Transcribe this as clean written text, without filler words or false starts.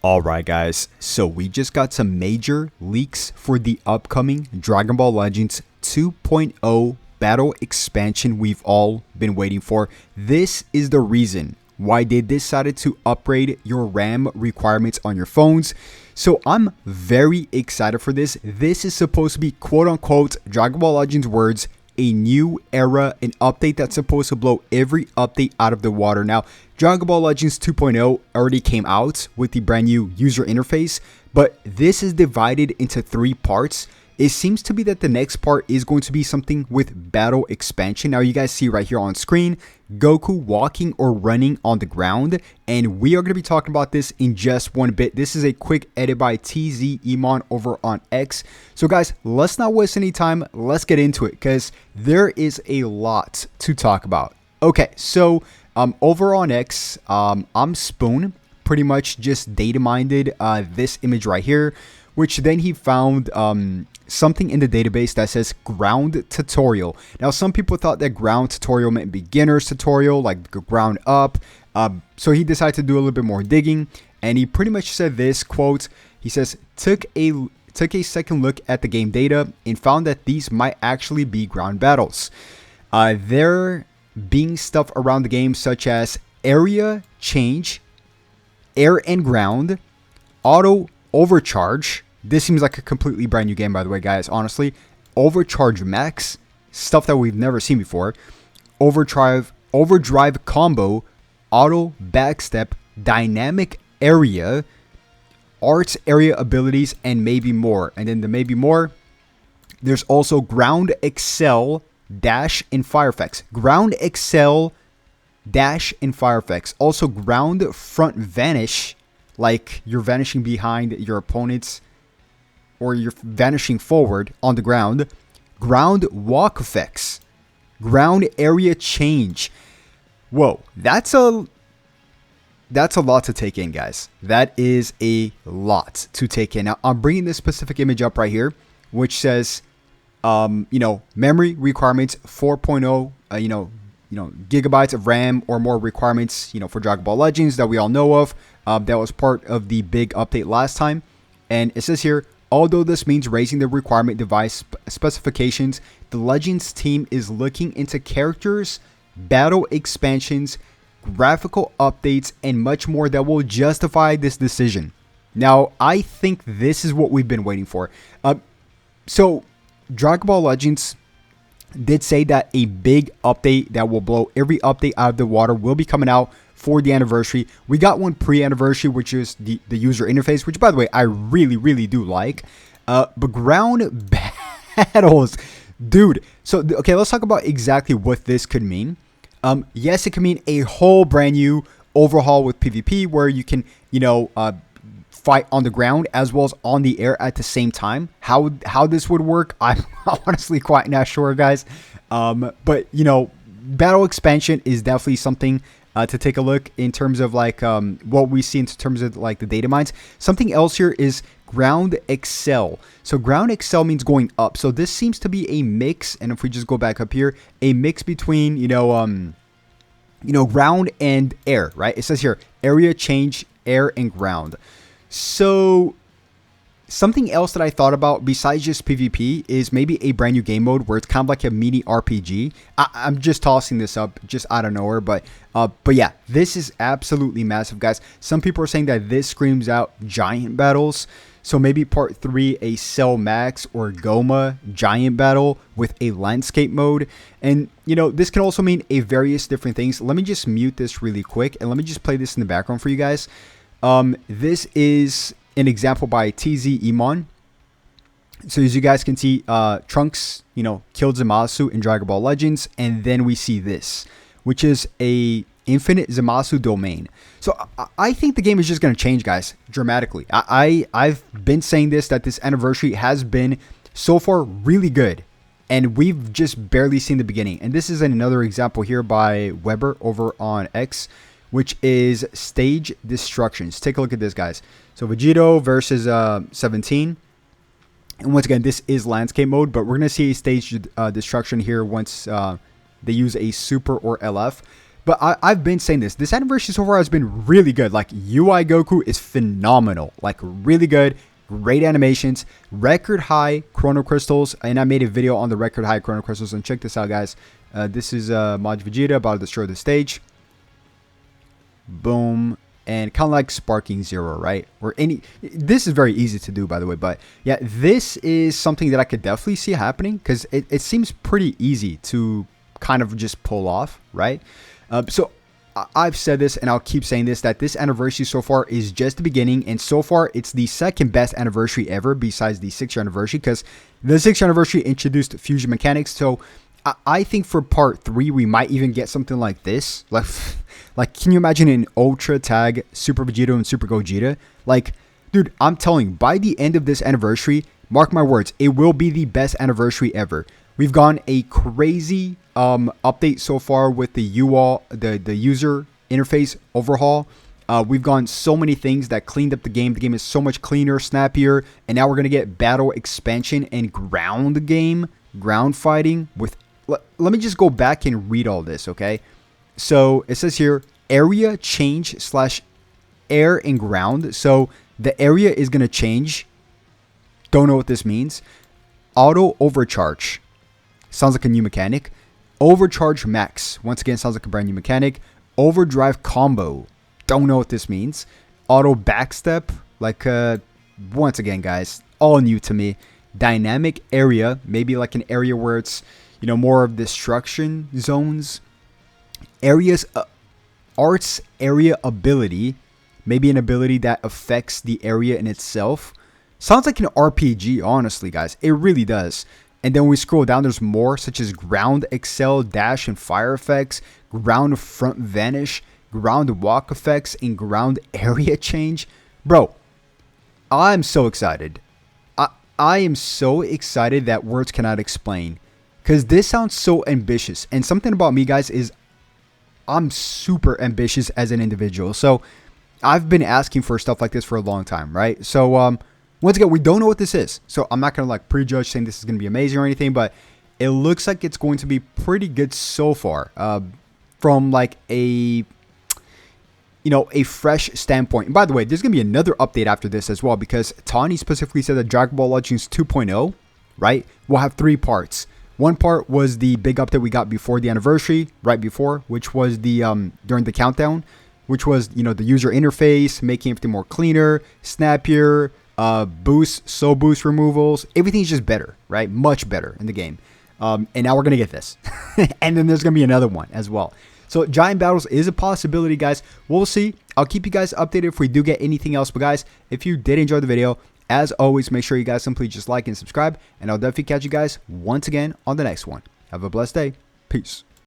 Alright guys, so we just got some major leaks for the upcoming Dragon Ball Legends 2.0 battle expansion we've all been waiting for. This is the reason why they decided to upgrade your RAM requirements on your phones. So I'm very excited for this. This is supposed to be quote unquote Dragon Ball Legends words, a new era, an update that's supposed to blow every update out of the water. Now, Dragon Ball Legends 2.0 already came out with the brand new user interface, but this is divided into 3 parts. It seems to be that the next part is going to be something with battle expansion. Now, you guys see right here on screen, Goku walking or running on the ground, and we are going to be talking about this in just one bit. This is a quick edit by TZ Emon over on X. So guys, let's not waste any time. Let's get into it because there is a lot to talk about. Okay, so over on X, I'm Spoon pretty much just data mined this image right here, which then he found something in the database that says ground tutorial. Now, some people thought that ground tutorial meant beginner's tutorial, like ground up. So he decided to do a little bit more digging, and he pretty much said this quote. He says, took a second look at the game data and found that these might actually be ground battles. There being stuff around the game such as area change, air and ground, auto overcharge. This seems like a completely brand new game, by the way, guys. Honestly, overcharge max, stuff that we've never seen before, overdrive combo, auto backstep, dynamic area, arts area abilities, and maybe more. And then the maybe more, there's also ground excel dash and fire effects. Ground excel dash and fire effects. Also ground front vanish, like you're vanishing behind your opponents or you're vanishing forward on the ground. Ground walk effects. Ground area change. Whoa, that's a lot to take in, guys. That is a lot to take in. Now, I'm bringing this specific image up right here, which says, memory requirements 4.0, gigabytes of RAM or more requirements, for Dragon Ball Legends that we all know of. That was part of the big update last time. And it says here, although this means raising the requirement device specifications, the Legends team is looking into characters, battle expansions, graphical updates, and much more that will justify this decision. Now, I think this is what we've been waiting for. So, Dragon Ball Legends did say that a big update that will blow every update out of the water will be coming out for the anniversary. We got one pre-anniversary, which is the user interface, which, by the way, I really, really do like. But ground battles, dude. So, okay, let's talk about exactly what this could mean. Yes, it could mean a whole brand new overhaul with PvP where you can, fight on the ground as well as on the air at the same time. How this would work, I'm honestly quite not sure, guys. But battle expansion is definitely something to take a look in terms of like what we see in terms of like the data mines. Something else here is ground excel. So ground excel means going up. So this seems to be a mix, and if we just go back up here, a mix between ground and air, right? It says here area change, air and ground. So something else that I thought about besides just PvP is maybe a brand new game mode where it's kind of like a mini RPG. I'm just tossing this up just out of nowhere, but yeah, this is absolutely massive, guys. Some people are saying that this screams out giant battles. So maybe part 3, a Cell Max or Goma giant battle with a landscape mode. And, this can also mean a various different things. Let me just mute this really quick and let me just play this in the background for you guys. This is an example by TZ Emon. So as you guys can see, Trunks, killed Zamasu in Dragon Ball Legends. And then we see this, which is a infinite Zamasu domain. So I think the game is just going to change, guys, dramatically. I've been saying that this anniversary has been so far really good, and we've just barely seen the beginning. And this is another example here by Weber over on X, which is stage destructions. Take a look at this, guys. So Vegito versus 17. And once again, this is landscape mode, but we're going to see a stage destruction here once they use a super or LF. But I've been saying this anniversary so far has been really good. Like, UI Goku is phenomenal. Like, really good. Great animations. Record high chrono crystals. And I made a video on the record high chrono crystals. And check this out, guys. This is Maj Vegeta about to destroy the stage. Boom. And kind of like sparking zero, right? Or any. This is very easy to do, by the way. But yeah, this is something that I could definitely see happening. Because it seems pretty easy to kind of just pull off, right? So I've said this and I'll keep saying this, that this anniversary so far is just the beginning, and so far it's the second best anniversary ever besides the 6th year anniversary, because the 6th year anniversary introduced fusion mechanics. So I think for part 3 we might even get something like this. Like can you imagine an Ultra Tag Super Vegeta and Super Gogeta? Like, dude, I'm telling you, by the end of this anniversary, mark my words, it will be the best anniversary ever. We've gone a crazy update so far with the the user interface overhaul. We've gone so many things that cleaned up the game. The game is so much cleaner, snappier, and now we're gonna get battle expansion and ground fighting with. Let me just go back and read all this, okay? So it says here area change / air and ground. So the area is gonna change. Don't know what this means. Auto overcharge. Sounds like a new mechanic. Overcharge max. Once again, sounds like a brand new mechanic. Overdrive combo. Don't know what this means. Auto backstep. Like, once again, guys, all new to me. Dynamic area. Maybe like an area where it's, you know, more of destruction zones. Areas, arts area ability. Maybe an ability that affects the area in itself. Sounds like an RPG, honestly, guys. It really does. And then when we scroll down, there's more, such as ground excel, dash, and fire effects, ground front vanish, ground walk effects, and ground area change. Bro, I'm so excited. I am so excited that words cannot explain. Because this sounds so ambitious. And something about me, guys, is I'm super ambitious as an individual. So I've been asking for stuff like this for a long time, right? So, once again, we don't know what this is, so I'm not going to like prejudge saying this is going to be amazing or anything, but it looks like it's going to be pretty good so far from like a fresh standpoint. And by the way, there's going to be another update after this as well, because Tawny specifically said that Dragon Ball Legends 2.0, right, will have 3 parts. One part was the big update we got before the anniversary, right before, which was the during the countdown, which was, you know, the user interface, making everything more cleaner, snappier, boost removals, everything's just better, right? Much better in the game. And now we're gonna get this. And then there's gonna be another one as well. So giant battles is a possibility, guys. We'll see. I'll keep you guys updated if we do get anything else. But guys, if you did enjoy the video, as always, make sure you guys simply just like and subscribe, and I'll definitely catch you guys once again on the next one. Have a blessed day. Peace.